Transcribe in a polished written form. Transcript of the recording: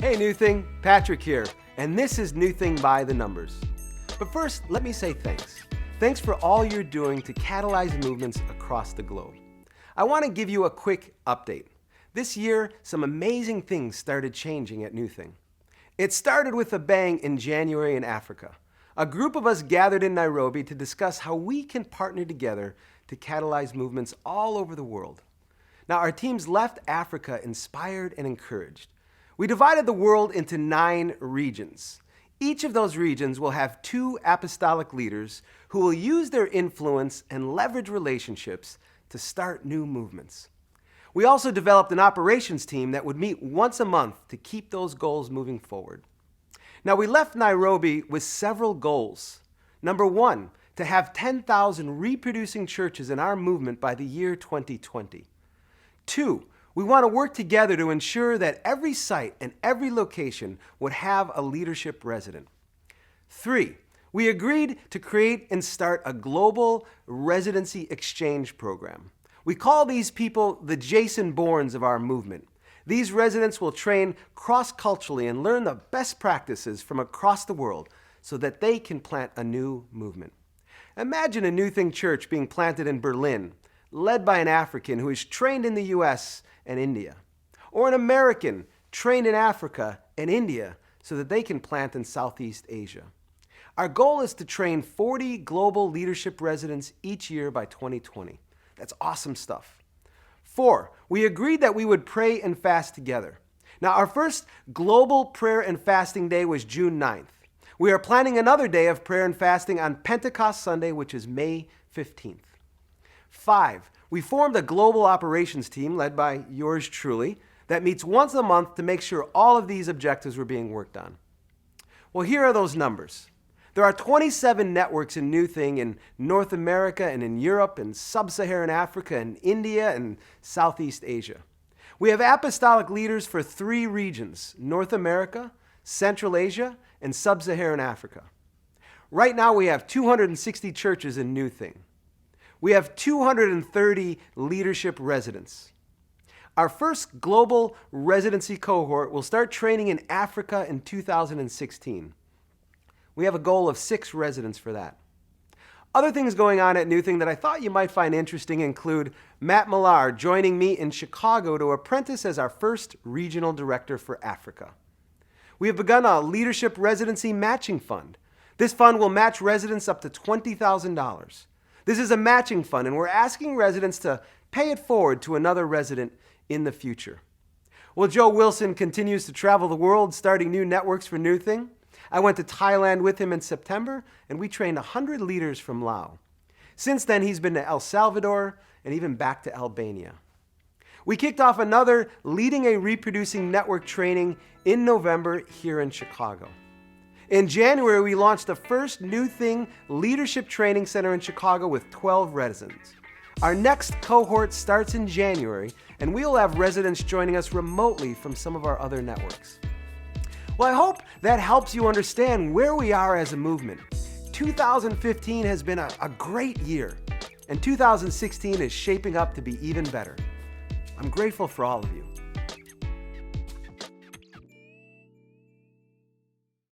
Hey NewThing, Patrick here, and this is NewThing By The Numbers. But first, let me say thanks. Thanks for all you're doing to catalyze movements across the globe. I want to give you a quick update. This year, some amazing things started changing at NewThing. It started with a bang in January in Africa. A group of us gathered in Nairobi to discuss how we can partner together to catalyze movements all over the world. Now, our teams left Africa inspired and encouraged. We divided the world into 9 regions. Each of those regions will have 2 apostolic leaders who will use their influence and leverage relationships to start new movements. We also developed an operations team that would meet once a month to keep those goals moving forward. Now, we left Nairobi with several goals. Number 1, to have 10,000 reproducing churches in our movement by the year 2020. 2, we want to work together to ensure that every site and every location would have a leadership resident. 3, we agreed to create and start a global residency exchange program. We call these people the Jason Bournes of our movement. These residents will train cross-culturally and learn the best practices from across the world so that they can plant a new movement. Imagine a NewThing church being planted in Berlin, led by an African who is trained in the US and India, or an American trained in Africa and India so that they can plant in Southeast Asia. Our goal is to train 40 global leadership residents each year by 2020. That's awesome stuff. 4, we agreed that we would pray and fast together. Now, our first global prayer and fasting day was June 9th. We are planning another day of prayer and fasting on Pentecost Sunday, which is May 15th. 5, we formed a global operations team led by yours truly that meets once a month to make sure all of these objectives were being worked on. Well, here are those numbers. There are 27 networks in NewThing in North America and in Europe and Sub-Saharan Africa and India and Southeast Asia. We have apostolic leaders for 3 regions, North America, Central Asia, and Sub-Saharan Africa. Right now we have 260 churches in NewThing. We have 230 leadership residents. Our first global residency cohort will start training in Africa in 2016. We have a goal of 6 residents for that. Other things going on at NewThing that I thought you might find interesting include Matt Millar joining me in Chicago to apprentice as our first regional director for Africa. We have begun a leadership residency matching fund. This fund will match residents up to $20,000. This is a matching fund, and we're asking residents to pay it forward to another resident in the future. Well, Joe Wilson continues to travel the world, starting new networks for NewThing. I went to Thailand with him in September, and we trained 100 leaders from Laos. Since then, he's been to El Salvador and even back to Albania. We kicked off another Leading a Reproducing Network training in November here in Chicago. In January, we launched the first NewThing Leadership Training Center in Chicago with 12 residents. Our next cohort starts in January, and we will have residents joining us remotely from some of our other networks. Well, I hope that helps you understand where we are as a movement. 2015 has been a great year, and 2016 is shaping up to be even better. I'm grateful for all of you.